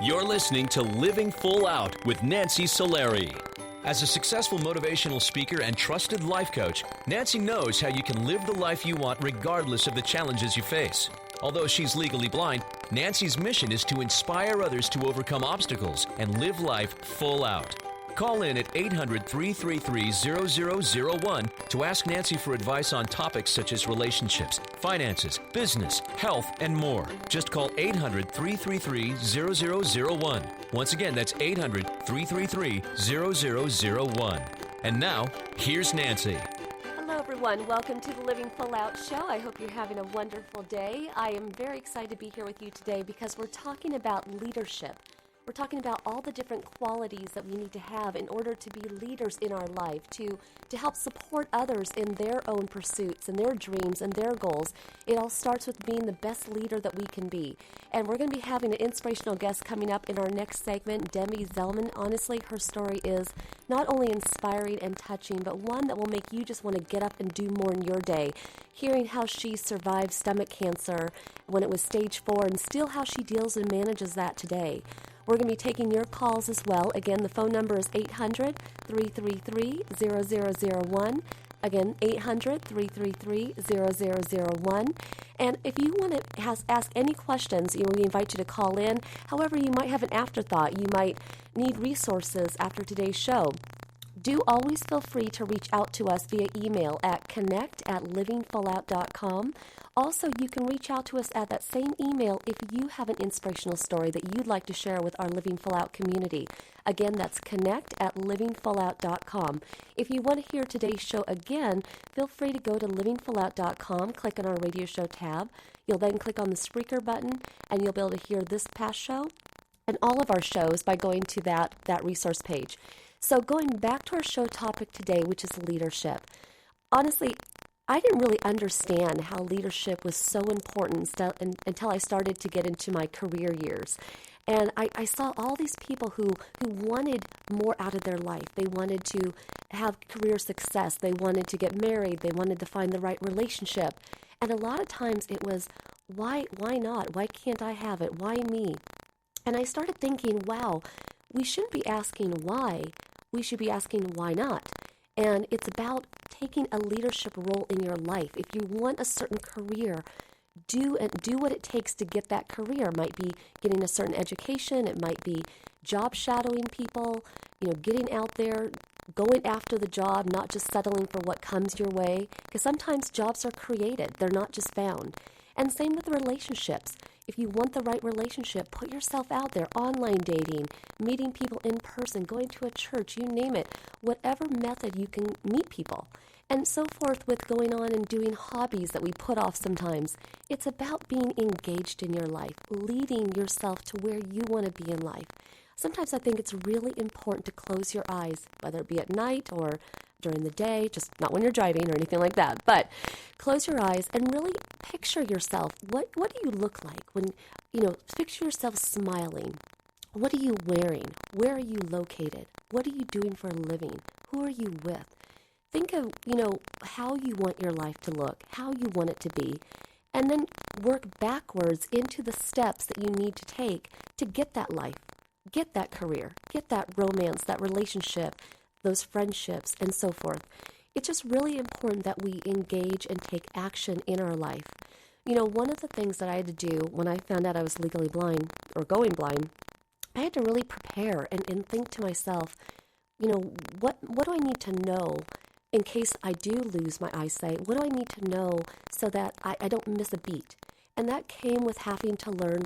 You're listening to Living Full Out with Nancy Solari. As a successful motivational speaker and trusted life coach, Nancy knows how you can live the life you want regardless of the challenges you face. Although she's legally blind, Nancy's mission is to inspire others to overcome obstacles and live life full out. Call in at 800-333-0001 to ask Nancy for advice on topics such as relationships, finances, business, health, and more. Just call 800-333-0001. Once again, that's 800-333-0001. And now, here's Nancy. Hello, everyone. Welcome to the Living Full Out Show. I hope you're having a wonderful day. I am very excited to be here with you today because we're talking about leadership. We're talking about all the different qualities that we need to have in order to be leaders in our life, to help support others in their own pursuits and their dreams and their goals. It all starts with being the best leader that we can be. And we're going to be having an inspirational guest coming up in our next segment, Demi Zellman. Honestly, her story is not only inspiring and touching, but one that will make you just want to get up and do more in your day. Hearing how she survived stomach cancer when it was stage 4 and still how she deals and manages that today. We're going to be taking your calls as well. Again, the phone number is 800-333-0001. Again, 800-333-0001. And if you want to ask any questions, we invite you to call in. However, you might have an afterthought. You might need resources after today's show. Do always feel free to reach out to us via email at connect@livingfullout.com. Also, you can reach out to us at that same email if you have an inspirational story that you'd like to share with our Living Full Out community. Again, that's connect@livingfullout.com. If you want to hear today's show again, feel free to go to livingfullout.com, click on our radio show tab. You'll then click on the Spreaker button, and you'll be able to hear this past show and all of our shows by going to that resource page. So going back to our show topic today, which is leadership. Honestly, I didn't really understand how leadership was so important until I started to get into my career years. And I saw all these people who wanted more out of their life. They wanted to have career success. They wanted to get married. They wanted to find the right relationship. And a lot of times it was, why not? Why can't I have it? Why me? And I started thinking, wow, we shouldn't be asking why. We should be asking why not. And it's about taking a leadership role in your life. If you want a certain career, do what it takes to get that career. It might be getting a certain education. It might be job shadowing people, getting out there, going after the job, not just settling for what comes your way. Because sometimes jobs are created. They're not just found. And same with relationships. If you want the right relationship, put yourself out there, online dating, meeting people in person, going to a church, you name it, whatever method you can meet people. And so forth with going on and doing hobbies that we put off sometimes. It's about being engaged in your life, leading yourself to where you want to be in life. Sometimes I think it's really important to close your eyes, whether it be at night or during the day, just not when you're driving or anything like that, but close your eyes and really picture yourself. What do you look like when, picture yourself smiling. What are you wearing? Where are you located? What are you doing for a living? Who are you with? Think of, how you want your life to look, how you want it to be, and then work backwards into the steps that you need to take to get that life, get that career, get that romance, that relationship, those friendships, and so forth. It's just really important that we engage and take action in our life. One of the things that I had to do when I found out I was legally blind or going blind, I had to really prepare and think to myself, what do I need to know in case I do lose my eyesight? What do I need to know so that I don't miss a beat? And that came with having to learn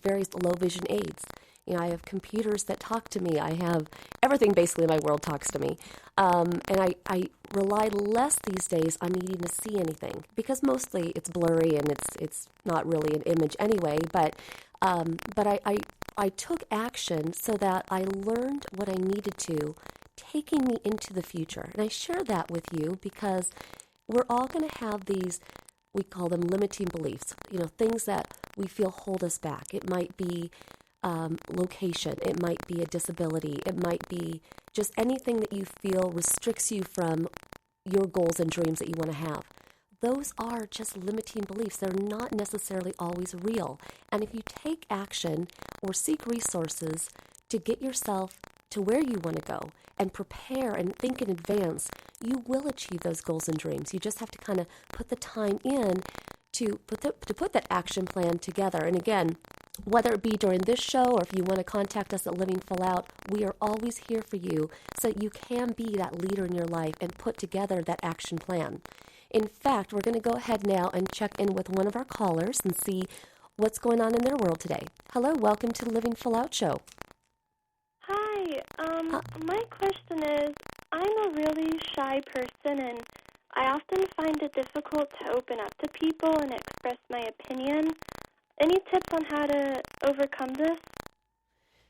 various low vision aids. I have computers that talk to me. I have everything basically in my world talks to me. And I rely less these days on needing to see anything because mostly it's blurry and it's not really an image anyway. But I took action so that I learned what I needed to, taking me into the future. And I share that with you because we're all going to have these, we call them limiting beliefs, things that we feel hold us back. It might be location. It might be a disability. It might be just anything that you feel restricts you from your goals and dreams that you want to have. those are just limiting beliefs. They're not necessarily always real. And if you take action or seek resources to get yourself to where you want to go and prepare and think in advance, you will achieve those goals and dreams. You just have to kind of put the time in to put that action plan together. And again, whether it be during this show or if you want to contact us at Living Full Out, we are always here for you so that you can be that leader in your life and put together that action plan. In fact, we're going to go ahead now and check in with one of our callers and see what's going on in their world today. Hello, welcome to the Living Full Out show. Hi, my question is, I'm a really shy person and I often find it difficult to open up to people and express my opinion. Any tips on how to overcome this?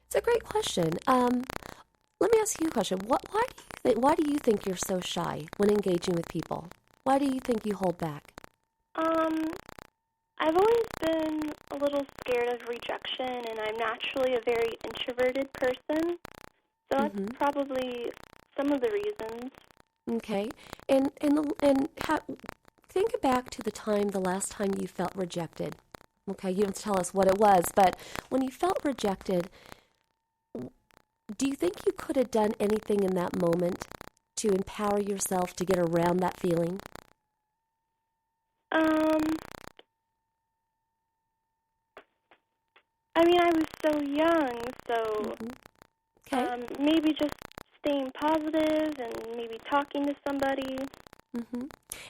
It's a great question. Let me ask you a question. Why do you think you're so shy when engaging with people? Why do you think you hold back? I've always been a little scared of rejection, and I'm naturally a very introverted person, so that's probably some of the reasons. Okay, and think back to the last time you felt rejected. Okay, you don't tell us what it was, but when you felt rejected, do you think you could have done anything in that moment to empower yourself to get around that feeling? I mean, I was so young, so Okay. maybe just staying positive and maybe talking to somebody.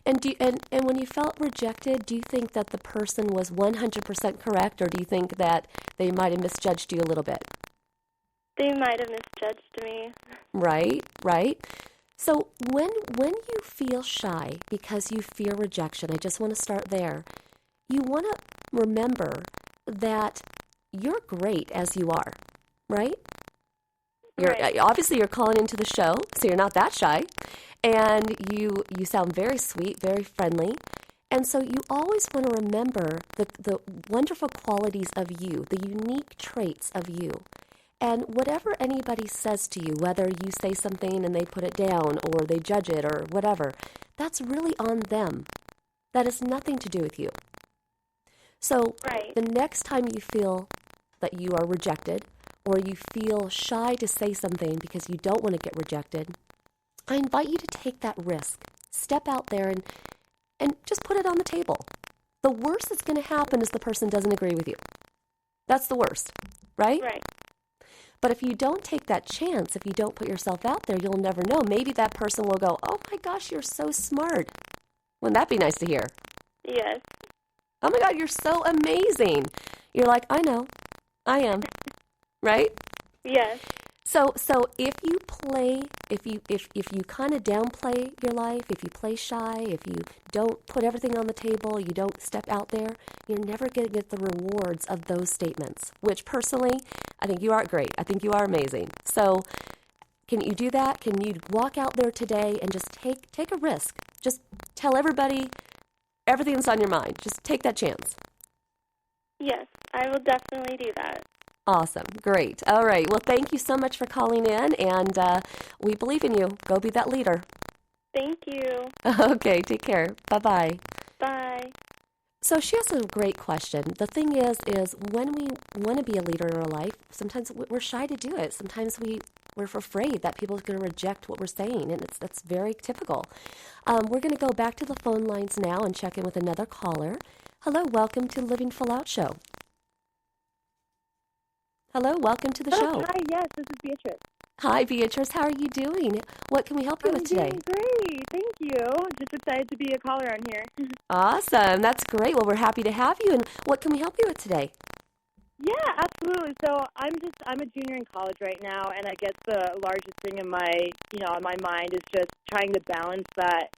And when you felt rejected, do you think that the person was 100% correct, or do you think that they might have misjudged you a little bit? They might have misjudged me. Right. So when you feel shy because you fear rejection, I just want to start there. You want to remember that you're great as you are, right? Obviously you're calling into the show, so you're not that shy. And you sound very sweet, very friendly. And so you always want to remember the wonderful qualities of you, the unique traits of you. And whatever anybody says to you, whether you say something and they put it down or they judge it or whatever, that's really on them. That has nothing to do with you. So the next time you feel that you are rejected or you feel shy to say something because you don't want to get rejected, I invite you to take that risk. Step out there and just put it on the table. The worst that's going to happen is the person doesn't agree with you. That's the worst, right? Right. But if you don't take that chance, if you don't put yourself out there, you'll never know. Maybe that person will go, "Oh my gosh, you're so smart." Wouldn't that be nice to hear? Yes. "Oh my God, you're so amazing." You're like, "I know, I am," right? Yes. So if you kind of downplay your life, if you play shy, if you don't put everything on the table, you don't step out there, you're never going to get the rewards of those statements, which personally, I think you are great. I think you are amazing. So can you do that? Can you walk out there today and just take a risk? Just tell everybody everything that's on your mind. Just take that chance. Yes, I will definitely do that. Awesome. Great. All right. Well, thank you so much for calling in, and we believe in you. Go be that leader. Thank you. Okay. Take care. Bye-bye. Bye. So she has a great question. The thing is when we want to be a leader in our life, sometimes we're shy to do it. Sometimes we're afraid that people are going to reject what we're saying, and that's very typical. We're going to go back to the phone lines now and check in with another caller. Hello. Welcome to Living Full Out Show. Hello, welcome to the show. Hi, yes, this is Beatrice. Hi, Beatrice. How are you doing? What can we help you with today? I'm doing great, thank you. Just excited to be a caller on here. Awesome, that's great. Well, we're happy to have you. And what can we help you with today? Yeah, absolutely. So I'm a junior in college right now, and I guess the largest thing on my mind is just trying to balance that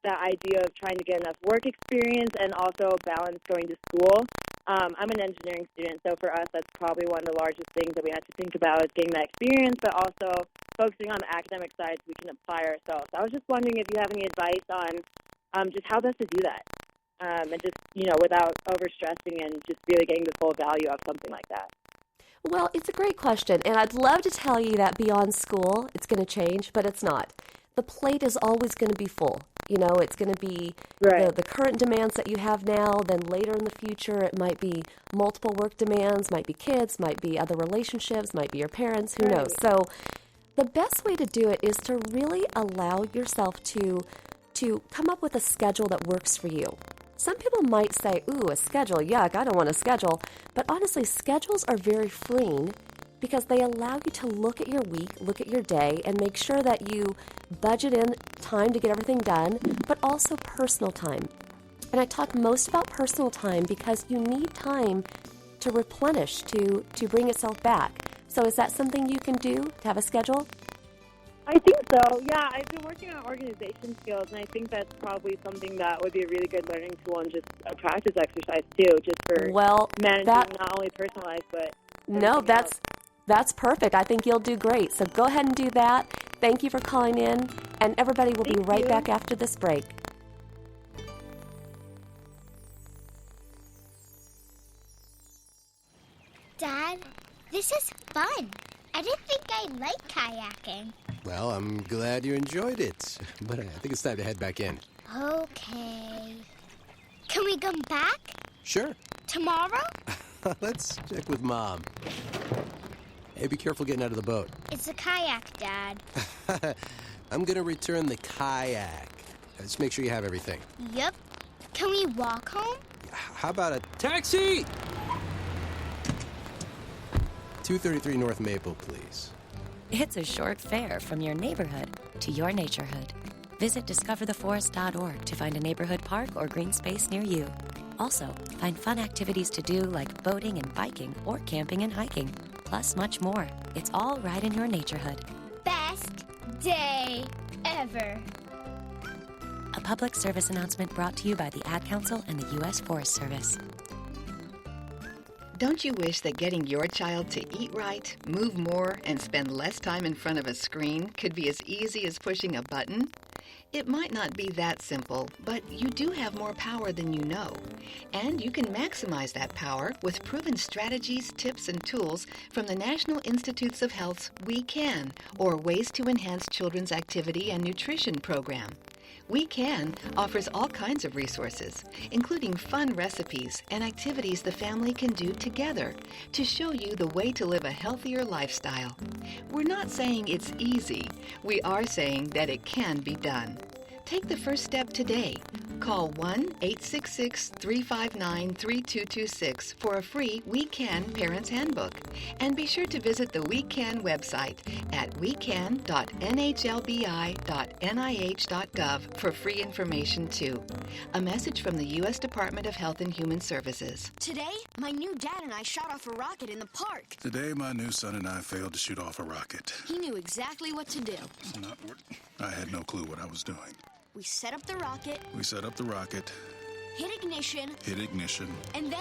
idea of trying to get enough work experience and also balance going to school. I'm an engineering student, so for us, that's probably one of the largest things that we have to think about is getting that experience, but also focusing on the academic side so we can apply ourselves. I was just wondering if you have any advice on just how best to do that, and just, without overstressing and just really getting the full value of something like that. Well, it's a great question, and I'd love to tell you that beyond school it's going to change, but it's not. the plate is always going to be full. You know, it's going to be the current demands that you have now, then later in the future it might be multiple work demands, might be kids, might be other relationships, might be your parents, who knows. So the best way to do it is to really allow yourself to come up with a schedule that works for you. Some people might say, ooh, a schedule, yuck, I don't want a schedule. But honestly, schedules are very freeing because they allow you to look at your week, look at your day, and make sure that you budget in time to get everything done, but also personal time. And I talk most about personal time because you need time to replenish, to bring itself back. So is that something you can do, to have a schedule? I think so. Yeah, I've been working on organization skills, and I think that's probably something that would be a really good learning tool and just a practice exercise too, just for managing not only personal life but that's perfect. I think you'll do great. So go ahead and do that. Thank you for calling in, and everybody will be right back after this break. Dad, this is fun. I didn't think I'd like kayaking. Well, I'm glad you enjoyed it, but I think it's time to head back in. Okay. Can we come back? Sure. Tomorrow? Let's check with Mom. Hey, be careful getting out of the boat. It's a kayak, Dad. I'm going to return the kayak. Just make sure you have everything. Yep. Can we walk home? How about a taxi? 233 North Maple, please. It's a short fare from your neighborhood to your naturehood. Visit discovertheforest.org to find a neighborhood park or green space near you. Also, find fun activities to do like boating and biking or camping and hiking, plus much more. It's all right in your naturehood. Best day ever. A public service announcement brought to you by the Ad Council and the U.S. Forest Service. Don't you wish that getting your child to eat right, move more, and spend less time in front of a screen could be as easy as pushing a button? It might not be that simple, but you do have more power than you know. And you can maximize that power with proven strategies, tips, and tools from the National Institutes of Health's We Can, or Ways to Enhance Children's Activity and Nutrition program. We Can offers all kinds of resources, including fun recipes and activities the family can do together to show you the way to live a healthier lifestyle. We're not saying it's easy. We are saying that it can be done. Take the first step today. Call 1-866-359-3226 for a free We Can Parents Handbook. And be sure to visit the We Can website at wecan.nhlbi.nih.gov for free information too. A message from the U.S. Department of Health and Human Services. Today, my new dad and I shot off a rocket in the park. Today, my new son and I failed to shoot off a rocket. He knew exactly what to do. I had no clue what I was doing. We set up the rocket. Hit ignition. And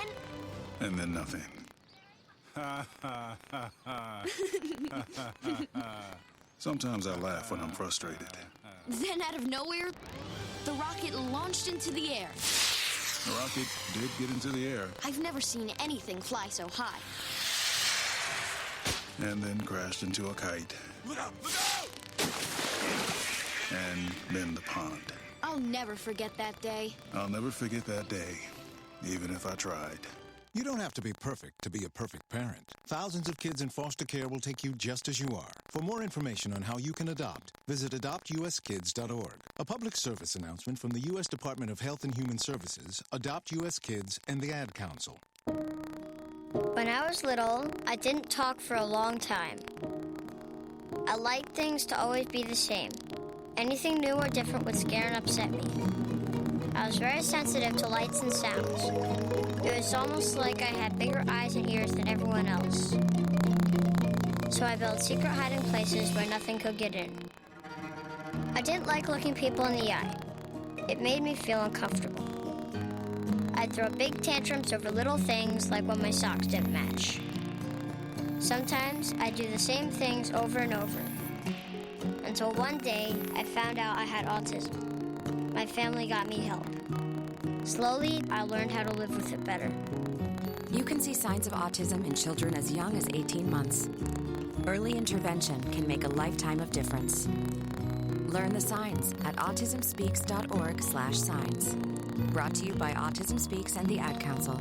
then nothing. Sometimes I laugh when I'm frustrated. Then out of nowhere, the rocket launched into the air. The rocket did get into the air. I've never seen anything fly so high. And then crashed into a kite. Look out! And then the pond. I'll never forget that day. I'll never forget that day, even if I tried. You don't have to be perfect to be a perfect parent. Thousands of kids in foster care will take you just as you are. For more information on how you can adopt, visit adoptuskids.org. A public service announcement from the U.S. Department of Health and Human Services, Adopt U.S. Kids, and the Ad Council. When I was little, I didn't talk for a long time. I liked things to always be the same. Anything new or different would scare and upset me. I was very sensitive to lights and sounds. It was almost like I had bigger eyes and ears than everyone else. So I built secret hiding places where nothing could get in. I didn't like looking people in the eye. It made me feel uncomfortable. I'd throw big tantrums over little things like when my socks didn't match. Sometimes I'd do the same things over and over. Until one day, I found out I had autism. My family got me help. Slowly, I learned how to live with it better. You can see signs of autism in children as young as 18 months. Early intervention can make a lifetime of difference. Learn the signs at autismspeaks.org/signs. Brought to you by Autism Speaks and the Ad Council.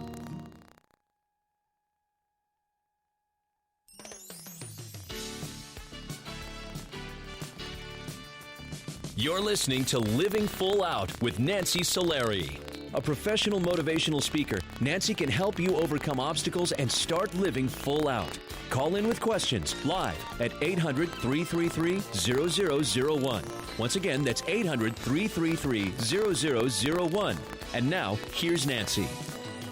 You're listening to Living Full Out with Nancy Solari. A professional motivational speaker, Nancy can help you overcome obstacles and start living full out. Call in with questions live at 800-333-0001. Once again, that's 800-333-0001. And now, here's Nancy.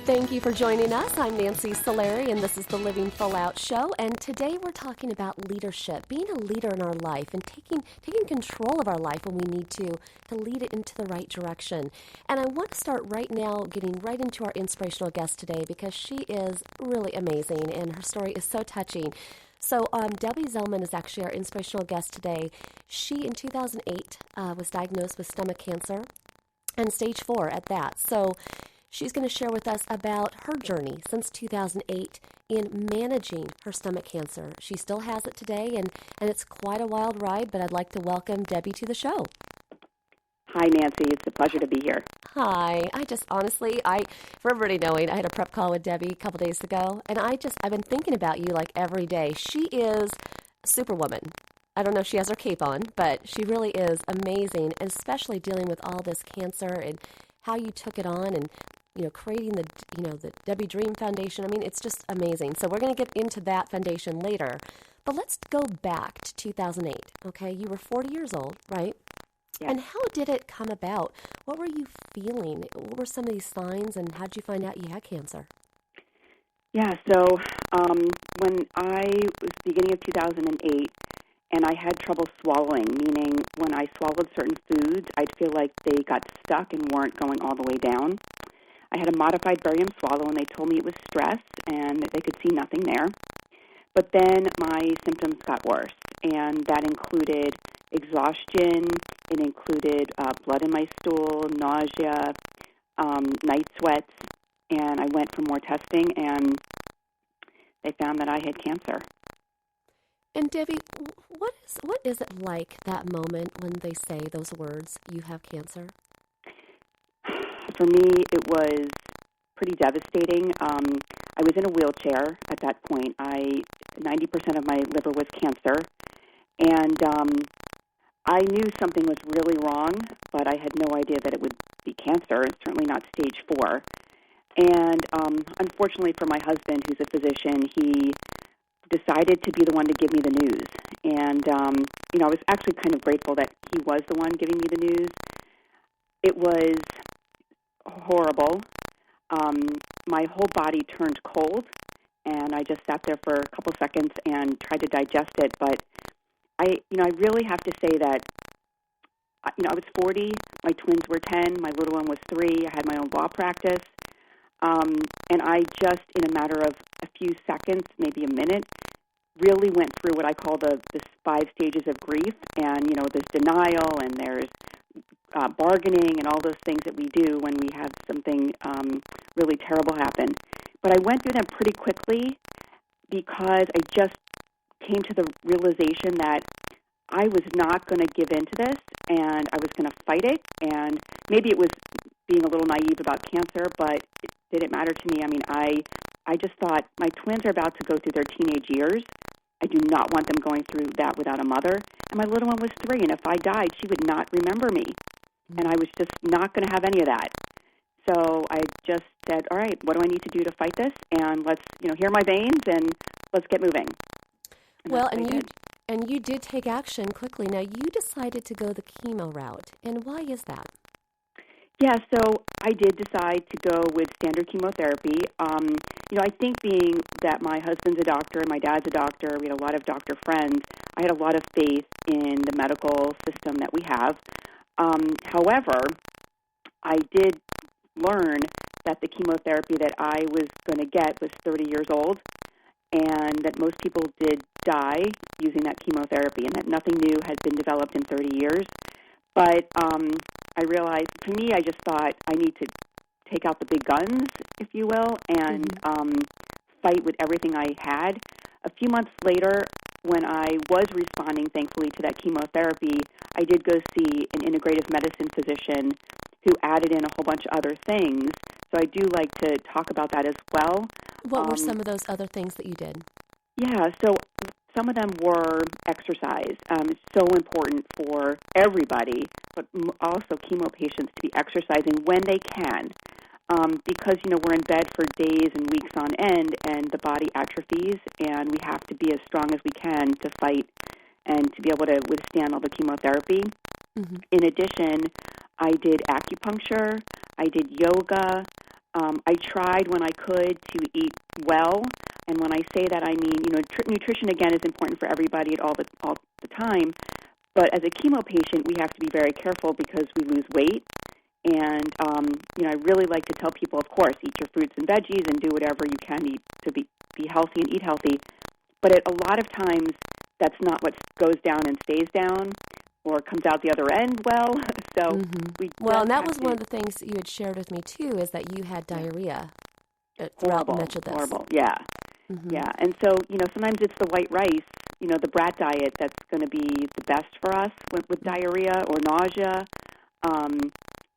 Thank you for joining us. I'm Nancy Solari, and this is the Living Full Out Show. And today we're talking about leadership, being a leader in our life and taking control of our life when we need to lead it into the right direction. And I want to start right now getting right into our inspirational guest today because she is really amazing and her story is so touching. So Debbie Zellman is actually our inspirational guest today. She, in 2008, was diagnosed with stomach cancer and stage 4 at that. So she's going to share with us about her journey since 2008 in managing her stomach cancer. She still has it today, and it's quite a wild ride, but I'd like to welcome Debbie to the show. Hi, Nancy. It's a pleasure to be here. Hi. For everybody knowing, I had a prep call with Debbie a couple days ago, and I've been thinking about you like every day. She is a superwoman. I don't know if she has her cape on, but she really is amazing, and especially dealing with all this cancer and how you took it on and creating the Debbie Dream Foundation. I mean, it's just amazing. So we're going to get into that foundation later. But let's go back to 2008, okay? You were 40 years old, right? Yeah. And how did it come about? What were you feeling? What were some of these signs, and how did you find out you had cancer? Yeah, so when I was beginning of 2008, and I had trouble swallowing, meaning when I swallowed certain foods, I'd feel like they got stuck and weren't going all the way down. I had a modified barium swallow, and they told me it was stress, and they could see nothing there. But then my symptoms got worse, and that included exhaustion. It included blood in my stool, nausea, night sweats, and I went for more testing, and they found that I had cancer. And Debbie, what is it like that moment when they say those words, you have cancer? For me, it was pretty devastating. I was in a wheelchair at that point. 90% of my liver was cancer, and I knew something was really wrong, but I had no idea that it would be cancer. It's certainly not stage 4. And unfortunately for my husband, who's a physician, he decided to be the one to give me the news. And, I was actually kind of grateful that he was the one giving me the news. It was horrible. My whole body turned cold, and I just sat there for a couple seconds and tried to digest it. But I really have to say that, I was 40, my twins were 10, my little one was 3, I had my own law practice, and I just, in a matter of a few seconds, maybe a minute, really went through what I call the 5 stages of grief, and, there's denial, and there's bargaining, and all those things that we do when we have something really terrible happen. But I went through them pretty quickly because I just came to the realization that I was not going to give in to this, and I was going to fight it, and maybe it was being a little naive about cancer, but it didn't matter to me. I mean, I just thought, my twins are about to go through their teenage years. I do not want them going through that without a mother, and my little one was 3, and if I died, she would not remember me, and I was just not going to have any of that. So I just said, all right, what do I need to do to fight this? And let's, hear my veins, and let's get moving. Well, and you did take action quickly. Now, you decided to go the chemo route, and why is that? Yeah, so I did decide to go with standard chemotherapy. I think being that my husband's a doctor and my dad's a doctor, we had a lot of doctor friends, I had a lot of faith in the medical system that we have. However, I did learn that the chemotherapy that I was going to get was 30 years old, and that most people did die using that chemotherapy, and that nothing new had been developed in 30 years. But I realized, for me, I just thought I need to take out the big guns, if you will, and fight with everything I had. A few months later, when I was responding, thankfully, to that chemotherapy, I did go see an integrative medicine physician who added in a whole bunch of other things. So I do like to talk about that as well. What were some of those other things that you did? Yeah, so some of them were exercise. It's so important for everybody, but also chemo patients to be exercising when they can. Because, we're in bed for days and weeks on end, and the body atrophies, and we have to be as strong as we can to fight and to be able to withstand all the chemotherapy. Mm-hmm. In addition, I did acupuncture, I did yoga. I tried when I could to eat well, and when I say that, I mean, nutrition, again, is important for everybody all the time, but as a chemo patient, we have to be very careful because we lose weight. And, I really like to tell people, of course, eat your fruits and veggies and do whatever you can eat to be healthy and eat healthy. But a lot of times, that's not what goes down and stays down or comes out the other end well. So and that was one of the things that you had shared with me, too, is that you had diarrhea throughout much of this. Horrible, yeah. Mm-hmm. Yeah, and so, sometimes it's the white rice, the brat diet that's going to be the best for us with diarrhea or nausea.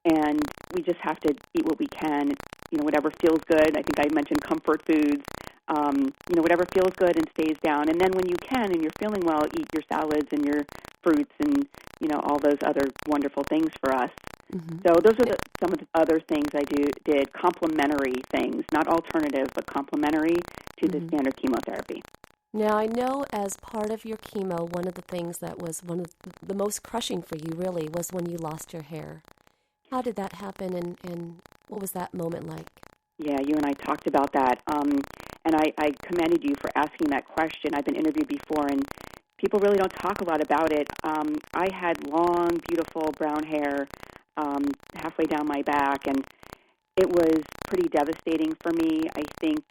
And we just have to eat what we can, whatever feels good. I think I mentioned comfort foods, whatever feels good and stays down. And then when you can and you're feeling well, eat your salads and your fruits and, all those other wonderful things for us. Mm-hmm. So those are some of the other things I did, complementary things, not alternative, but complementary to the standard chemotherapy. Now, I know as part of your chemo, one of the things that was one of the most crushing for you, really, was when you lost your hair. How did that happen, and what was that moment like? Yeah, you and I talked about that, and I commended you for asking that question. I've been interviewed before, and people really don't talk a lot about it. I had long, beautiful brown hair halfway down my back, and it was pretty devastating for me. I think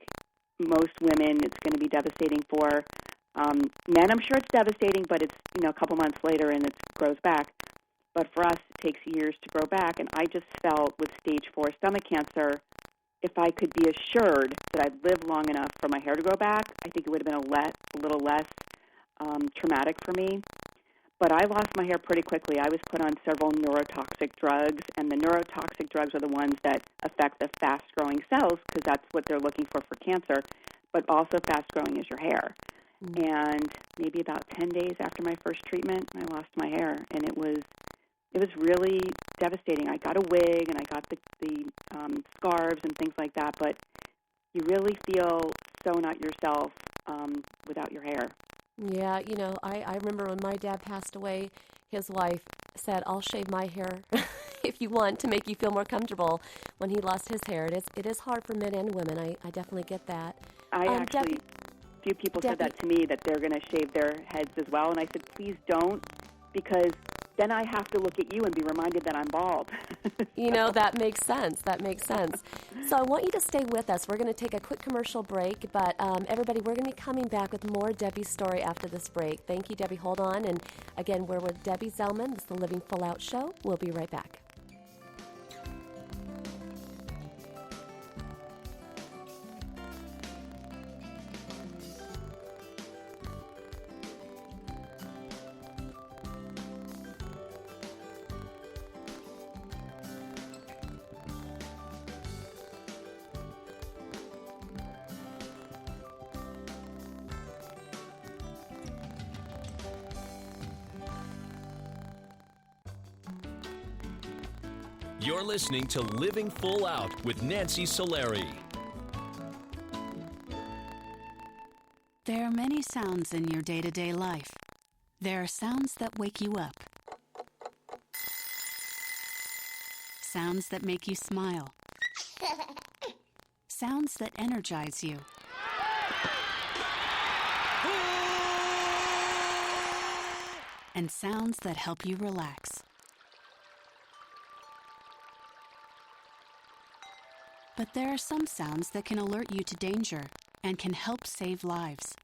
most women it's going to be devastating for. Men, I'm sure it's devastating, but it's a couple months later and it grows back. But for us, it takes years to grow back. And I just felt with stage 4 stomach cancer, if I could be assured that I'd live long enough for my hair to grow back, I think it would have been a little less traumatic for me. But I lost my hair pretty quickly. I was put on several neurotoxic drugs, and the neurotoxic drugs are the ones that affect the fast-growing cells because that's what they're looking for cancer, but also fast-growing is your hair. Mm-hmm. And maybe about 10 days after my first treatment, I lost my hair, and it was really devastating. I got a wig, and I got the scarves and things like that, but you really feel so not yourself without your hair. Yeah, I remember when my dad passed away, his wife said, "I'll shave my hair if you want to make you feel more comfortable." When he lost his hair, it is hard for men and women. I definitely get that. A few people said that to me, that they're going to shave their heads as well, and I said, please don't, because then I have to look at you and be reminded that I'm bald. That makes sense. So I want you to stay with us. We're going to take a quick commercial break, but everybody, we're going to be coming back with more Debbie's story after this break. Thank you, Debbie. Hold on. And again, we're with Debbie Zellman. This is the Living Full Out Show. We'll be right back. You're listening to Living Full Out with Nancy Solari. There are many sounds in your day-to-day life. There are sounds that wake you up. Sounds that make you smile. Sounds that energize you. And sounds that help you relax. But there are some sounds that can alert you to danger and can help save lives.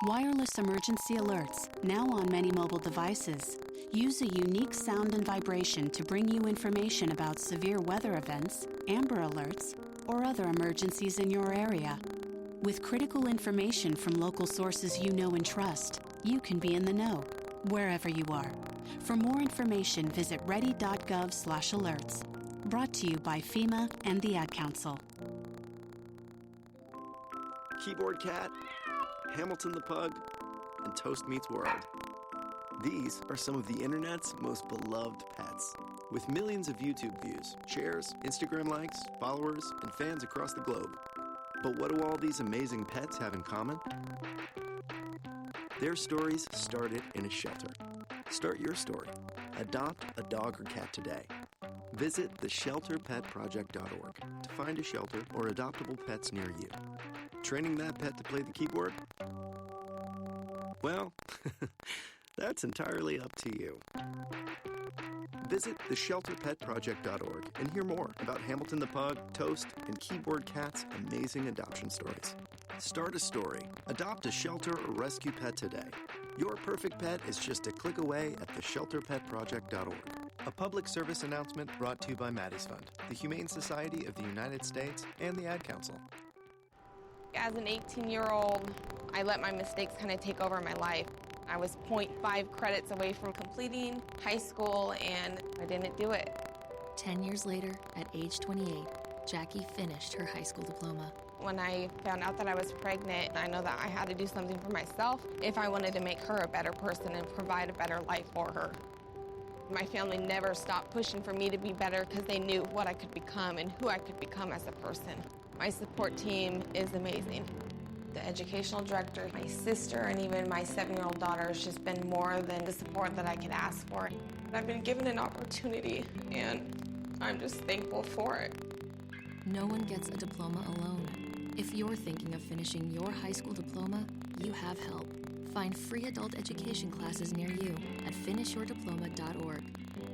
Wireless emergency alerts, now on many mobile devices, use a unique sound and vibration to bring you information about severe weather events, Amber Alerts, or other emergencies in your area. With critical information from local sources you know and trust, you can be in the know, wherever you are. For more information, visit ready.gov/alerts. Brought to you by FEMA and the Ad Council. Keyboard Cat, Hamilton the Pug, and Toast Meets World. These are some of the internet's most beloved pets. With millions of YouTube views, shares, Instagram likes, followers, and fans across the globe. But what do all these amazing pets have in common? Their stories started in a shelter. Start your story. Adopt a dog or cat today. Visit theshelterpetproject.org to find a shelter or adoptable pets near you. Training that pet to play the keyboard? Well, that's entirely up to you. Visit theshelterpetproject.org and hear more about Hamilton the Pug, Toast, and Keyboard Cat's amazing adoption stories. Start a story. Adopt a shelter or rescue pet today. Your perfect pet is just a click away at theshelterpetproject.org. A public service announcement brought to you by Maddie's Fund, the Humane Society of the United States, and the Ad Council. As an 18-year-old, I let my mistakes kind of take over my life. I was 0.5 credits away from completing high school, and I didn't do it. 10 years later, at age 28, Jackie finished her high school diploma. When I found out that I was pregnant, I know that I had to do something for myself if I wanted to make her a better person and provide a better life for her. My family never stopped pushing for me to be better because they knew what I could become and who I could become as a person. My support team is amazing. The educational director, my sister, and even my 7-year-old daughter has just been more than the support that I could ask for. I've been given an opportunity, and I'm just thankful for it. No one gets a diploma alone. If you're thinking of finishing your high school diploma, you have help. Find free adult education classes near you at finishyourdiploma.org.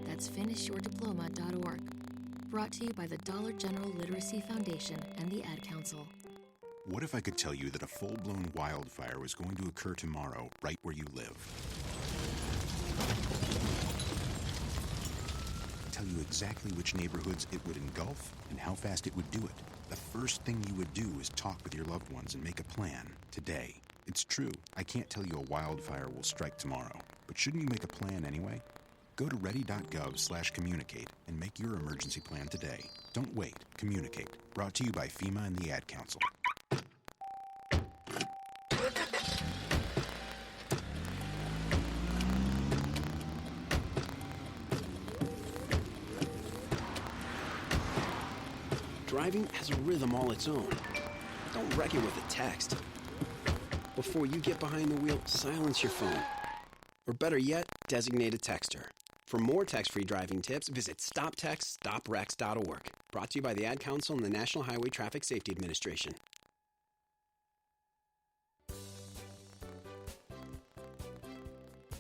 That's finishyourdiploma.org. Brought to you by the Dollar General Literacy Foundation and the Ad Council. What if I could tell you that a full-blown wildfire was going to occur tomorrow, right where you live? Tell you exactly which neighborhoods it would engulf and how fast it would do it. The first thing you would do is talk with your loved ones and make a plan today. It's true, I can't tell you a wildfire will strike tomorrow, but shouldn't you make a plan anyway? Go to ready.gov/communicate and make your emergency plan today. Don't wait, communicate. Brought to you by FEMA and the Ad Council. Driving has a rhythm all its own. Don't wreck it with a text. Before you get behind the wheel, silence your phone. Or better yet, designate a texter. For more text-free driving tips, visit stoptextstoprex.org. Brought to you by the Ad Council and the National Highway Traffic Safety Administration.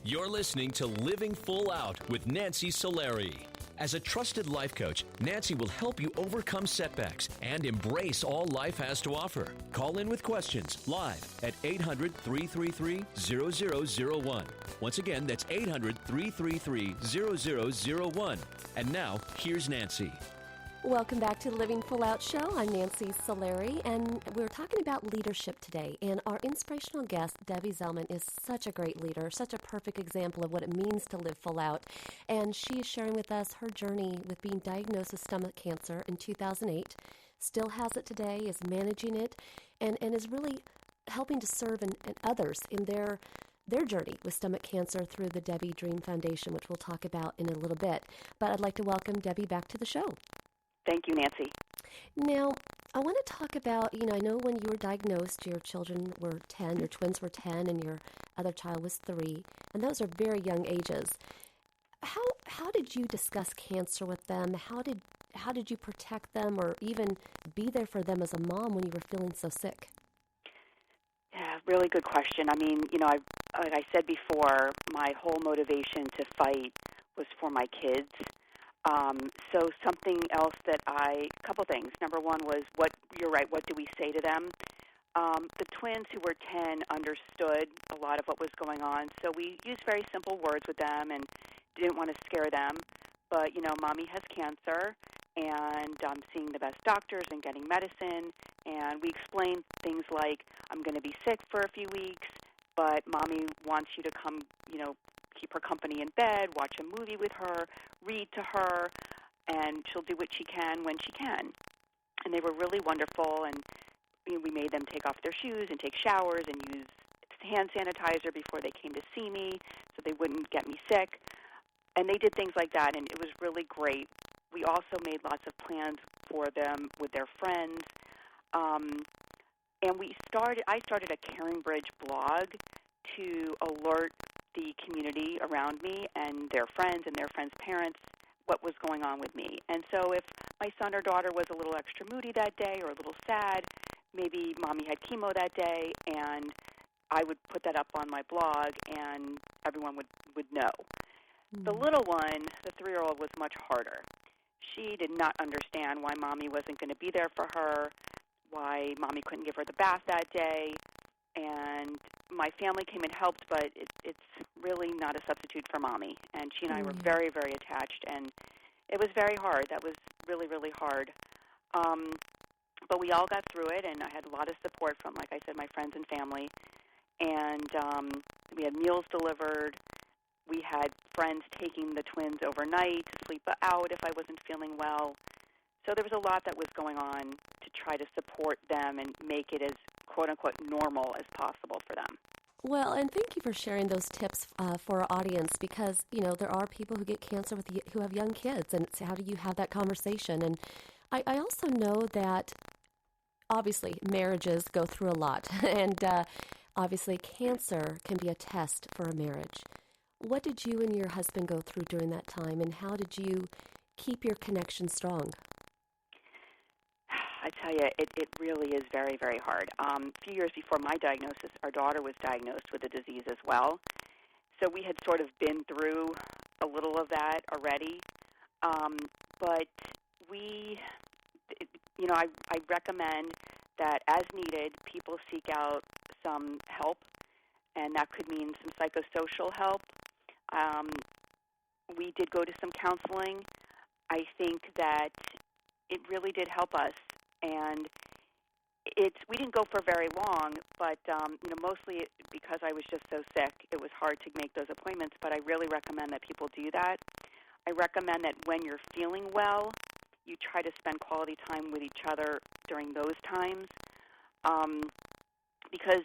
You're listening to Living Full Out with Nancy Solari. As a trusted life coach, Nancy will help you overcome setbacks and embrace all life has to offer. Call in with questions live at 800-333-0001. Once again, that's 800-333-0001. And now, here's Nancy. Welcome back to the Living Full Out Show. I'm Nancy Solari, and we're talking about leadership today. And our inspirational guest, Debbie Zellman, is such a great leader, such a perfect example of what it means to live full out. And she is sharing with us her journey with being diagnosed with stomach cancer in 2008, still has it today, is managing it, and is really helping to serve and others in their journey with stomach cancer through the Debbie Dream Foundation, which we'll talk about in a little bit. But I'd like to welcome Debbie back to the show. Thank you, Nancy. Now, I want to talk about, I know when you were diagnosed, your children were 10, your twins were 10, and your other child was 3, and those are very young ages. How did you discuss cancer with them? How did you protect them or even be there for them as a mom when you were feeling so sick? Yeah, really good question. I mean, like I said before, my whole motivation to fight was for my kids. So something else a couple things. Number one was you're right, what do we say to them? The twins who were 10 understood a lot of what was going on, so we used very simple words with them and didn't want to scare them. But, Mommy has cancer, and I'm seeing the best doctors and getting medicine, And we explained things like, I'm going to be sick for a few weeks, but Mommy wants you to come, keep her company in bed, watch a movie with her, read to her, and she'll do what she can when she can. And they were really wonderful, and we made them take off their shoes and take showers and use hand sanitizer before they came to see me so they wouldn't get me sick. And they did things like that, and it was really great. We also made lots of plans for them with their friends. And I started a Caring Bridge blog to alert the community around me and their friends parents what was going on with me. And so if my son or daughter was a little extra moody that day or a little sad, maybe Mommy had chemo that day, and I would put that up on my blog, and everyone would know. The little one, the 3-year-old, was much harder. She did not understand why Mommy wasn't going to be there for her, why Mommy couldn't give her the bath that day, and my family came and helped, but it's really not a substitute for Mommy. And she and I were very, very attached, and it was very hard. That was really, really hard. But we all got through it, and I had a lot of support from, like I said, my friends and family. And we had meals delivered. We had friends taking the twins overnight to sleep out if I wasn't feeling well. So there was a lot that was going on to try to support them and make it as, quote-unquote, normal as possible for them. Well, and thank you for sharing those tips for our audience, because, there are people who get cancer who have young kids, and it's how do you have that conversation? And I also know that, obviously, marriages go through a lot, and obviously cancer can be a test for a marriage. What did you and your husband go through during that time, and how did you keep your connection strong? I tell you, it really is very, very hard. A few years before my diagnosis, our daughter was diagnosed with the disease as well. So we had sort of been through a little of that already. But I recommend that as needed, people seek out some help, and that could mean some psychosocial help. We did go to some counseling. I think that it really did help us. And we didn't go for very long, but mostly because I was just so sick, it was hard to make those appointments. But I really recommend that people do that. I recommend that when you're feeling well, you try to spend quality time with each other during those times, because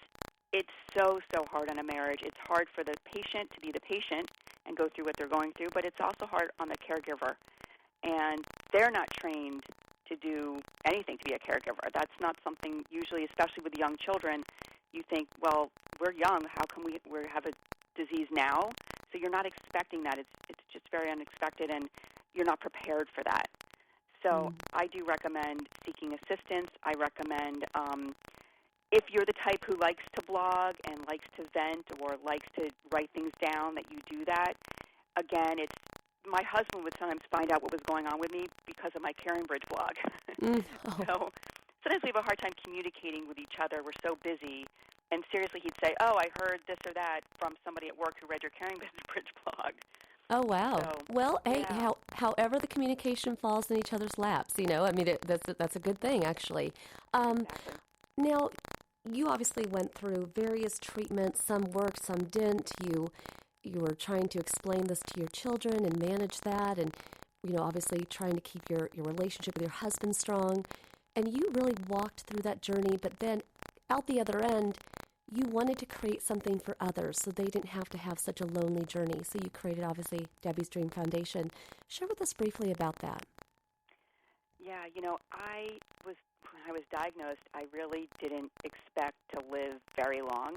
it's so hard in a marriage. It's hard for the patient to be the patient and go through what they're going through, but it's also hard on the caregiver. And they're not trained to do anything to be a caregiver. That's not something, usually, especially with young children, you think, well, we're young, how can we have a disease now? So you're not expecting that. It's just very unexpected, and you're not prepared for that. So I do recommend seeking assistance. I recommend, if you're the type who likes to blog and likes to vent or likes to write things down, that you do that. Again, my husband would sometimes find out what was going on with me because of my Caring Bridge blog. So sometimes we have a hard time communicating with each other. We're so busy. And seriously, he'd say, I heard this or that from somebody at work who read your Caring Bridge blog. Oh, wow. So, well, hey, however the communication falls in each other's laps, that's a good thing, actually. Exactly. Now, you obviously went through various treatments. Some worked, some didn't. You were trying to explain this to your children and manage that, and obviously trying to keep your relationship with your husband strong. And you really walked through that journey, but then out the other end, you wanted to create something for others so they didn't have to have such a lonely journey. So you created, obviously, Debbie's Dream Foundation. Share with us briefly about that. Yeah, when I was diagnosed, I really didn't expect to live very long.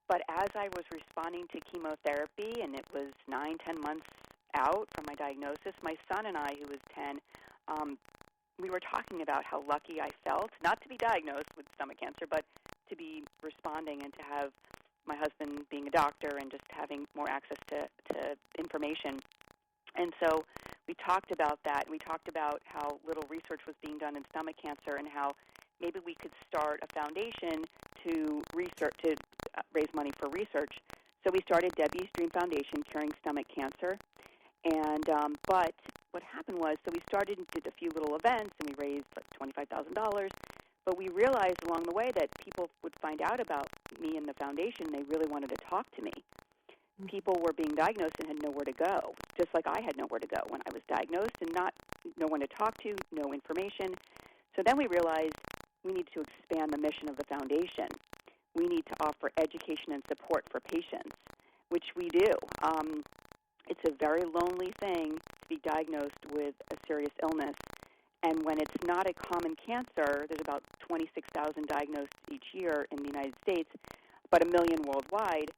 But as I was responding to chemotherapy, and it was 9-10 months out from my diagnosis, my son and I, who was 10, we were talking about how lucky I felt, not to be diagnosed with stomach cancer, but to be responding and to have my husband being a doctor and just having more access to information. And so we talked about that. We talked about how little research was being done in stomach cancer and how maybe we could start a foundation to raise money for research. So we started Debbie's Dream Foundation, Curing Stomach Cancer. And but what happened was, so we started and did a few little events, and we raised like $25,000. But we realized along the way that people would find out about me and the foundation. They really wanted to talk to me. People were being diagnosed and had nowhere to go, just like I had nowhere to go when I was diagnosed, and no one to talk to, no information. So then we realized we need to expand the mission of the foundation. We need to offer education and support for patients, which we do. It's a very lonely thing to be diagnosed with a serious illness. And when it's not a common cancer, there's about 26,000 diagnosed each year in the United States, about 1 million worldwide.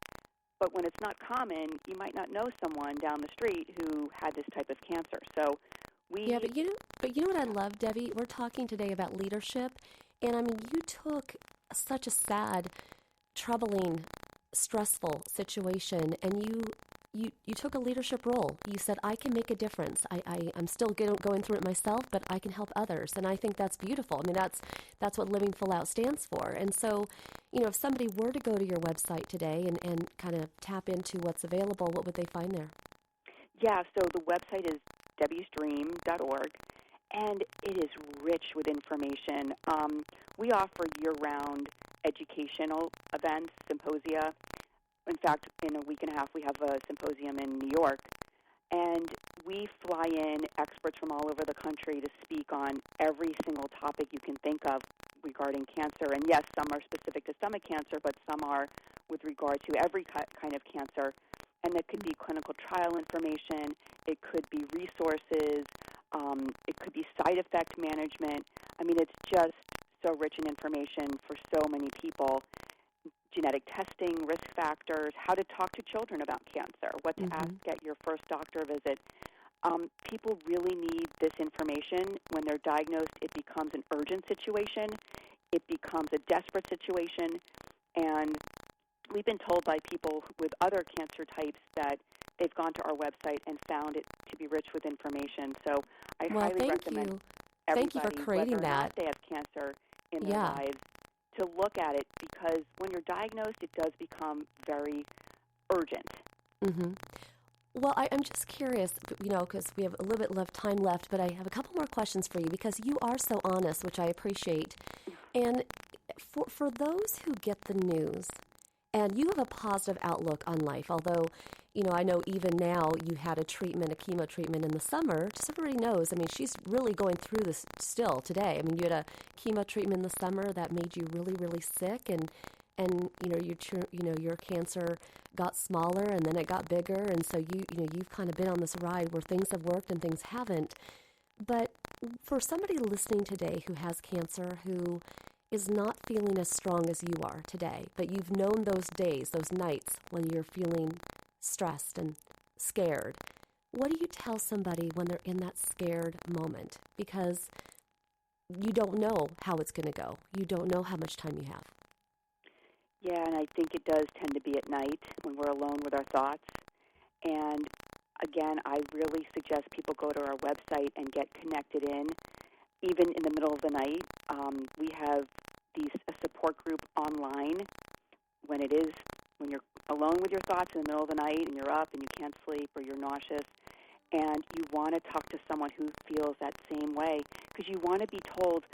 But when it's not common, you might not know someone down the street who had this type of cancer. So Yeah, but you know what I love, Debbie? We're talking today about leadership, and I mean, you took such a sad, troubling, stressful situation, and you took a leadership role. You said, I can make a difference. I'm still going through it myself, but I can help others. And I think that's beautiful. I mean, that's what Living Full Out stands for. And so, if somebody were to go to your website today and kind of tap into what's available, what would they find there? Yeah, so the website is wsdream.org, and it is rich with information. We offer year-round educational events, symposia. In fact, in a week and a half, we have a symposium in New York, and we fly in experts from all over the country to speak on every single topic you can think of regarding cancer. And yes, some are specific to stomach cancer, but some are with regard to every kind of cancer. And it could be clinical trial information, it could be resources, it could be side effect management. I mean, it's just so rich in information for so many people. Genetic testing, risk factors, how to talk to children about cancer, what to ask at your first doctor visit. People really need this information. When they're diagnosed, it becomes an urgent situation. It becomes a desperate situation. And we've been told by people with other cancer types that they've gone to our website and found it to be rich with information. So I highly recommend Thank you for everybody, creating whether or that. not they have cancer in their lives, to look at it, because when you're diagnosed, it does become very urgent. Mm-hmm. Well, I'm just curious, because we have a little bit of time left, but I have a couple more questions for you, because you are so honest, which I appreciate. And for those who get the news, and you have a positive outlook on life, although, I know even now you had a chemo treatment in the summer. Just everybody knows, I mean, she's really going through this still today. I mean, you had a chemo treatment in the summer that made you really, really sick, and your cancer got smaller and then it got bigger, and so you've kind of been on this ride where things have worked and things haven't. But for somebody listening today who has cancer, who is not feeling as strong as you are today, but you've known those days, those nights when you're feeling stressed and scared, what do you tell somebody when they're in that scared moment? Because you don't know how it's going to go. You don't know how much time you have. Yeah, and I think it does tend to be at night when we're alone with our thoughts. And again, I really suggest people go to our website and get connected in, even in the middle of the night. We have a support group online when you're alone with your thoughts in the middle of the night and you're up and you can't sleep or you're nauseous, and you want to talk to someone who feels that same way, because you want to be told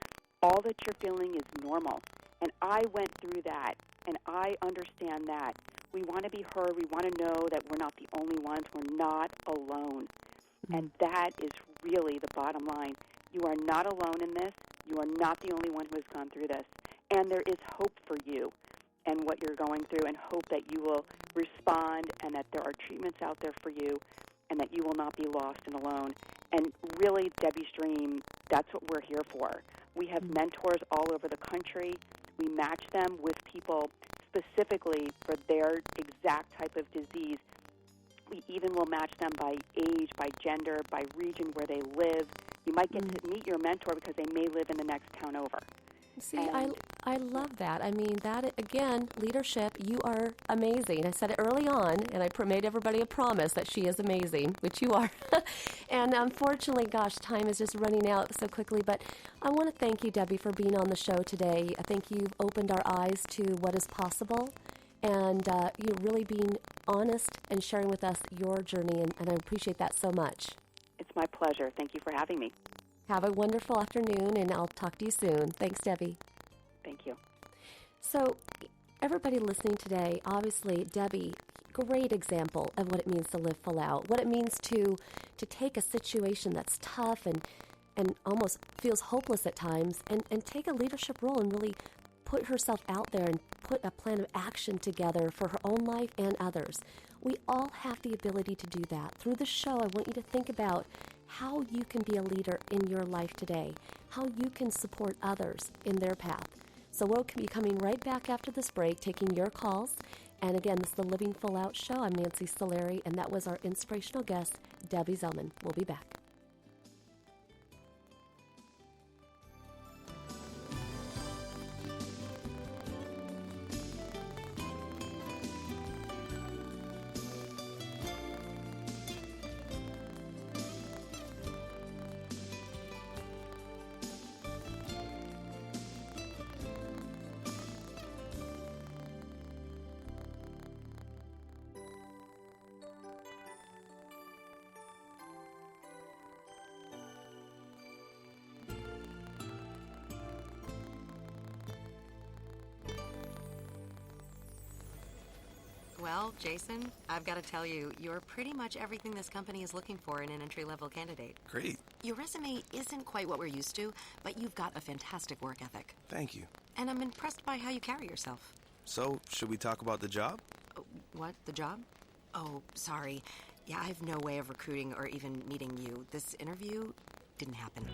all that you're feeling is normal. And I went through that, and I understand that. We want to be heard. We want to know that we're not the only ones. We're not alone. And that is really the bottom line. You are not alone in this. You are not the only one who has gone through this. And there is hope for you and what you're going through, and hope that you will respond, and that there are treatments out there for you, and that you will not be lost and alone. And really, Debbie's Dream, that's what we're here for. We have mentors all over the country. We match them with people specifically for their exact type of disease. We even will match them by age, by gender, by region where they live. You might get to meet your mentor because they may live in the next town over. See, I love that. I mean, that, again, leadership, you are amazing. I said it early on, and I made everybody a promise that she is amazing, which you are. And unfortunately, gosh, time is just running out so quickly. But I want to thank you, Debbie, for being on the show today. I think you've opened our eyes to what is possible, and you really being honest and sharing with us your journey, and I appreciate that so much. It's my pleasure. Thank you for having me. Have a wonderful afternoon, and I'll talk to you soon. Thanks, Debbie. Thank you. So, everybody listening today, obviously, Debbie, great example of what it means to live full out, what it means to take a situation that's tough and almost feels hopeless at times and take a leadership role and really put herself out there and put a plan of action together for her own life and others. We all have the ability to do that. Through the show, I want you to think about how you can be a leader in your life today, how you can support others in their path. So we'll be coming right back after this break, taking your calls. And again, this is the Living Full Out Show. I'm Nancy Solari, and that was our inspirational guest, Debbie Zellman. We'll be back. Well, Jason, I've got to tell you, you're pretty much everything this company is looking for in an entry-level candidate. Great. Your resume isn't quite what we're used to, but you've got a fantastic work ethic. Thank you. And I'm impressed by how you carry yourself. So, should we talk about the job? What? The job? Oh, sorry. Yeah, I have no way of recruiting or even meeting you. This interview didn't happen.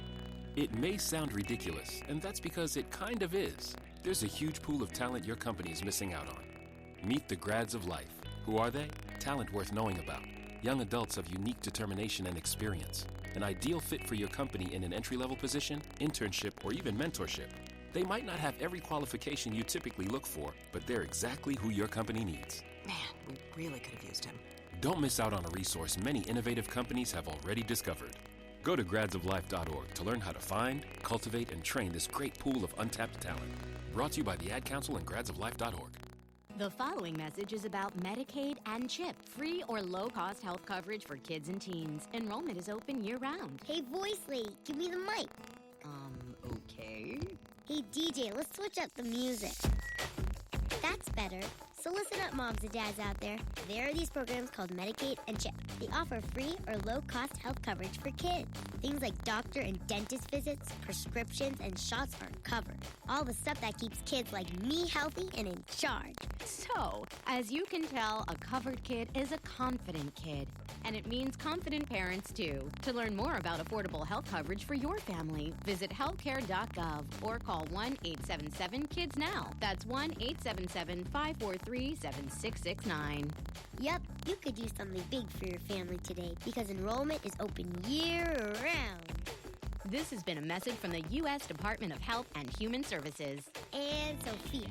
It may sound ridiculous, and that's because it kind of is. There's a huge pool of talent your company is missing out on. Meet the grads of life. Who are they? Talent worth knowing about. Young adults of unique determination and experience. An ideal fit for your company in an entry-level position, internship, or even mentorship. They might not have every qualification you typically look for, but they're exactly who your company needs. Man, we really could have used him. Don't miss out on a resource many innovative companies have already discovered. Go to gradsoflife.org to learn how to find, cultivate, and train this great pool of untapped talent. Brought to you by the Ad Council and gradsoflife.org. The following message is about Medicaid and CHIP, free or low-cost health coverage for kids and teens. Enrollment is open year-round. Hey, voice lady, give me the mic. Okay. Hey, DJ, let's switch up the music. That's better. So listen up, moms and dads out there. There are these programs called Medicaid and CHIP. They offer free or low-cost health coverage for kids. Things like doctor and dentist visits, prescriptions, and shots are covered. All the stuff that keeps kids like me healthy and in charge. So, as you can tell, a covered kid is a confident kid. And it means confident parents, too. To learn more about affordable health coverage for your family, visit healthcare.gov or call 1-877-KIDS-NOW. That's 1-877-543-7669. Yep, you could do something big for your family today because enrollment is open year-round. This has been a message from the U.S. Department of Health and Human Services. And Sophia.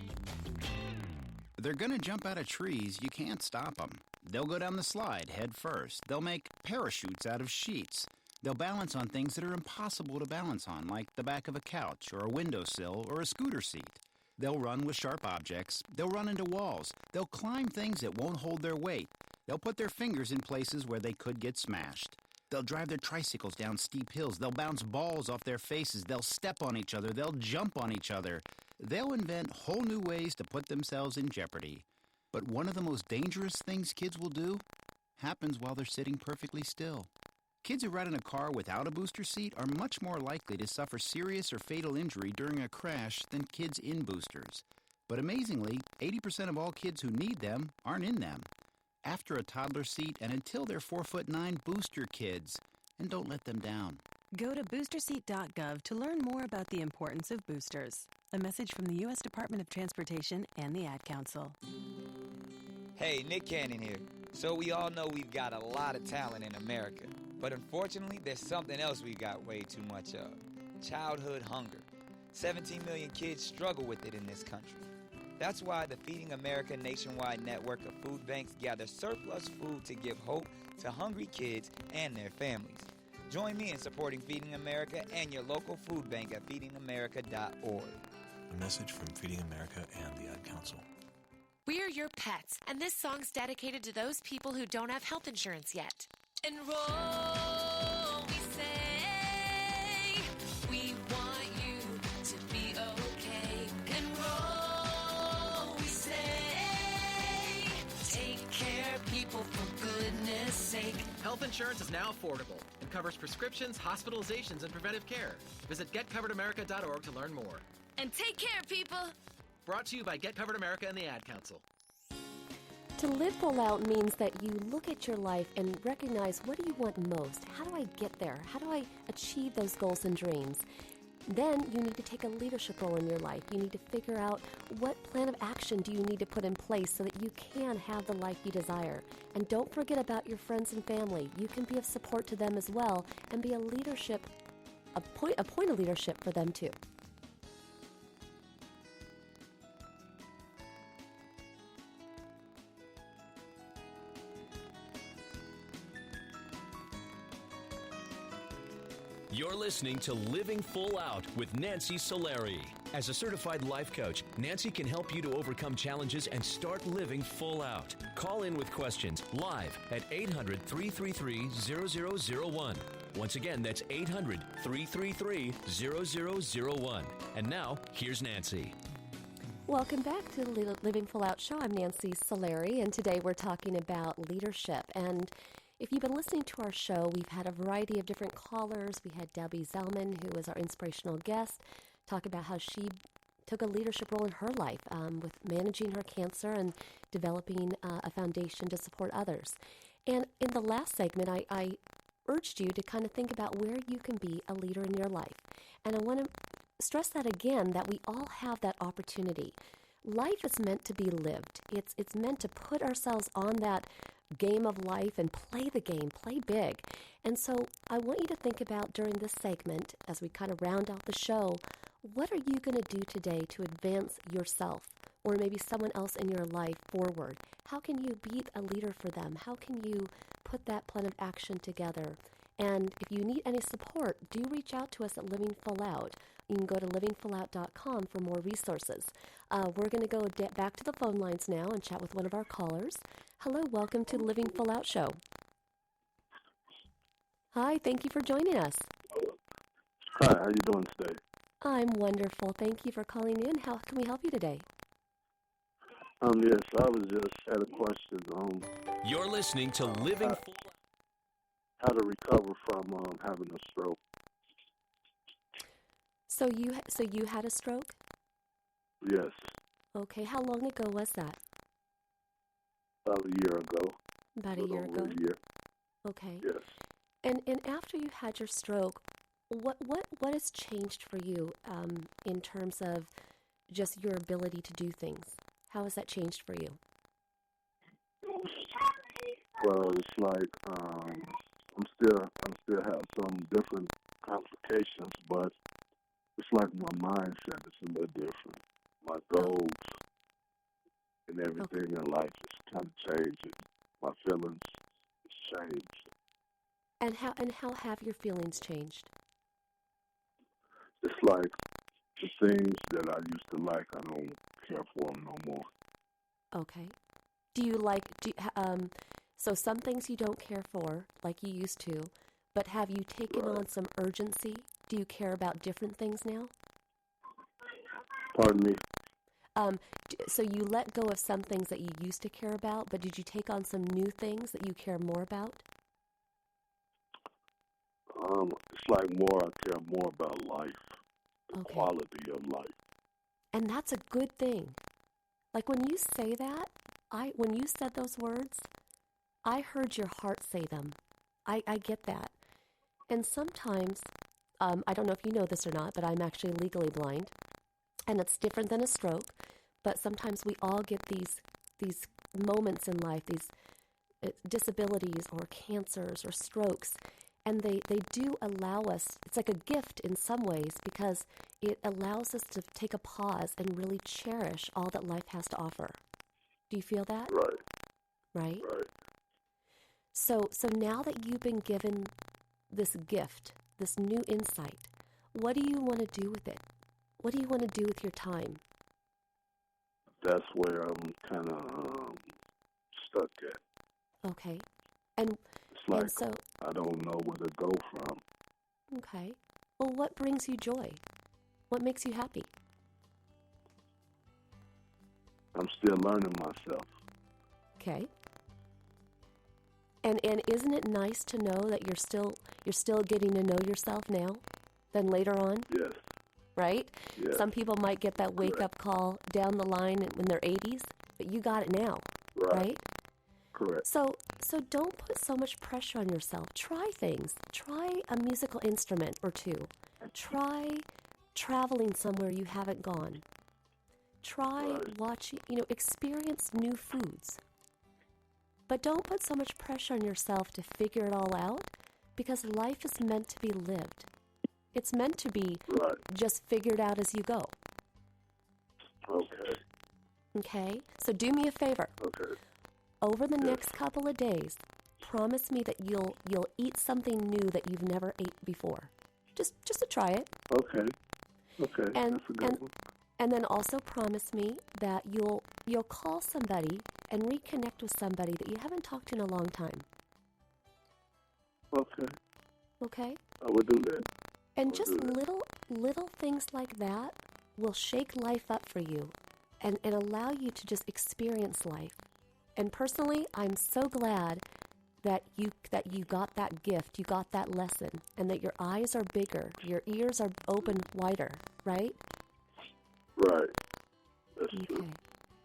They're gonna jump out of trees. You can't stop them. They'll go down the slide head first. They'll make parachutes out of sheets. They'll balance on things that are impossible to balance on, like the back of a couch or a windowsill or a scooter seat. They'll run with sharp objects. They'll run into walls. They'll climb things that won't hold their weight. They'll put their fingers in places where they could get smashed. They'll drive their tricycles down steep hills. They'll bounce balls off their faces. They'll step on each other. They'll jump on each other. They'll invent whole new ways to put themselves in jeopardy. But one of the most dangerous things kids will do happens while they're sitting perfectly still. Kids who ride in a car without a booster seat are much more likely to suffer serious or fatal injury during a crash than kids in boosters. But amazingly, 80% of all kids who need them aren't in them. After a toddler seat and until they're 4'9", booster kids. And don't let them down. Go to boosterseat.gov to learn more about the importance of boosters. A message from the U.S. Department of Transportation and the Ad Council. Hey, Nick Cannon here. So we all know we've got a lot of talent in America. But unfortunately, there's something else we've got way too much of. Childhood hunger. 17 million kids struggle with it in this country. That's why the Feeding America nationwide network of food banks gather surplus food to give hope to hungry kids and their families. Join me in supporting Feeding America and your local food bank at feedingamerica.org. A message from Feeding America and the Ad Council. We're your pets, and this song's dedicated to those people who don't have health insurance yet. Enroll, we say. We want you to be okay. Enroll. Health insurance is now affordable and covers prescriptions, hospitalizations, and preventive care. Visit getcoveredamerica.org to learn more. And take care, people. Brought to you by Get Covered America and the Ad Council. To live full out means that you look at your life and recognize, what do you want most? How do I get there? How do I achieve those goals and dreams? Then you need to take a leadership role in your life. You need to figure out, what plan of action do you need to put in place so that you can have the life you desire. And don't forget about your friends and family. You can be of support to them as well and be a point of leadership for them too. You're listening to Living Full Out with Nancy Solari. As a certified life coach, Nancy can help you to overcome challenges and start living full out. Call in with questions live at 800-333-0001. Once again, that's 800-333-0001. And now, here's Nancy. Welcome back to the Living Full Out show. I'm Nancy Solari, and today we're talking about leadership. And if you've been listening to our show, we've had a variety of different callers. We had Debbie Zellman, who was our inspirational guest, talk about how she took a leadership role in her life with managing her cancer and developing a foundation to support others. And in the last segment, I urged you to kind of think about where you can be a leader in your life. And I want to stress that again, that we all have that opportunity. Life is meant to be lived. It's meant to put ourselves on that game of life and play the game, play big. And so I want you to think about, during this segment, as we kind of round out the show, what are you going to do today to advance yourself or maybe someone else in your life forward? How can you be a leader for them? How can you put that plan of action together? And if you need any support, do reach out to us at Living Full Out. You can go to livingfullout.com for more resources. We're going to go back to the phone lines now and chat with one of our callers. Hello, welcome to the Living Full Out show. Hi, thank you for joining us. Hi, how you doing today? I'm wonderful. Thank you for calling in. How can we help you today? Yes, I was just had a question. You're listening to Living Full Out. How to recover from having a stroke. So you had a stroke? Yes. Okay, how long ago was that? About a year ago. About a year ago? A year. Okay. Yes. And after you had your stroke, what has changed for you in terms of just your ability to do things? How has that changed for you? Well, it's like I'm still have some different complications, but it's like my mindset is a little different. My goals and everything in life is kind of changing. My feelings has changed. And how have your feelings changed? It's like the things that I used to like, I don't care for them no more. Okay. So some things you don't care for, like you used to, but have you taken on some urgency? Do you care about different things now? Pardon me? So you let go of some things that you used to care about, but did you take on some new things that you care more about? It's like I care more about life, the quality of life. And that's a good thing. Like when you say that, when you said those words, I heard your heart say them. I get that. And sometimes, I don't know if you know this or not, but I'm actually legally blind. And it's different than a stroke. But sometimes we all get these moments in life, these disabilities or cancers or strokes. And they do allow us, it's like a gift in some ways, because it allows us to take a pause and really cherish all that life has to offer. Do you feel that? Right. Right? Right. So now that you've been given this gift, this new insight, what do you want to do with it? What do you want to do with your time? That's where I'm kind of stuck at. Okay. And it's like so, I don't know where to go from. Okay. Well, what brings you joy? What makes you happy? I'm still learning myself. Okay. And isn't it nice to know that you're still getting to know yourself now than later on? Yes. Right? Yes. Some people might get that wake-up call down the line in their 80s, but you got it now, right? Correct. So don't put so much pressure on yourself. Try things. Try a musical instrument or two. Try traveling somewhere you haven't gone. Try watching, experience new foods. But don't put so much pressure on yourself to figure it all out, because life is meant to be lived. It's meant to be just figured out as you go. Okay. Okay? So do me a favor. Okay. Over the next couple of days, promise me that you'll eat something new that you've never ate before. Just to try it. Okay. Okay. That's a good one. And then also promise me that you'll call somebody and reconnect with somebody that you haven't talked to in a long time. Okay. Okay? I will do that. And just little things like that will shake life up for you and allow you to just experience life. And personally, I'm so glad that you got that gift, you got that lesson, and that your eyes are bigger, your ears are open wider, right? Right. That's true.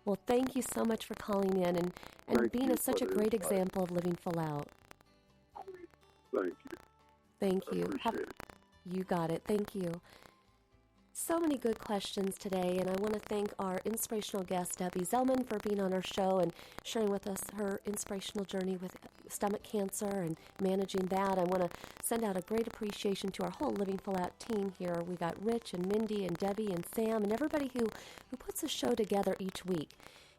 Well, thank you so much for calling in and being such a great example of living full out. Thank you. Thank you. Appreciate it. You got it. Thank you. So many good questions today, and I want to thank our inspirational guest, Debbie Zellman, for being on our show and sharing with us her inspirational journey with stomach cancer and managing that. I want to send out a great appreciation to our whole Living Full Out team here. We got Rich and Mindy and Debbie and Sam and everybody who puts a show together each week.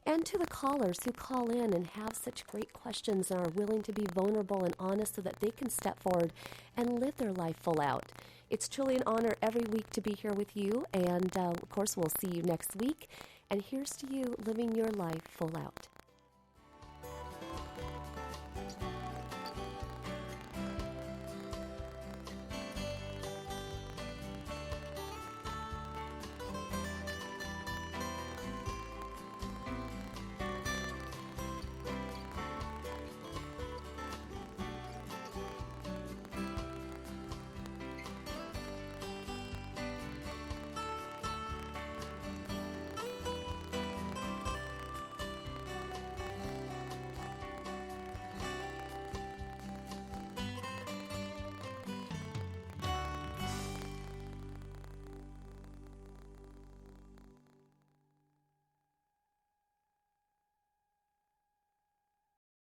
And to the callers who call in and have such great questions and are willing to be vulnerable and honest so that they can step forward and live their life full out. It's truly an honor every week to be here with you, and of course we'll see you next week. And here's to you living your life full out.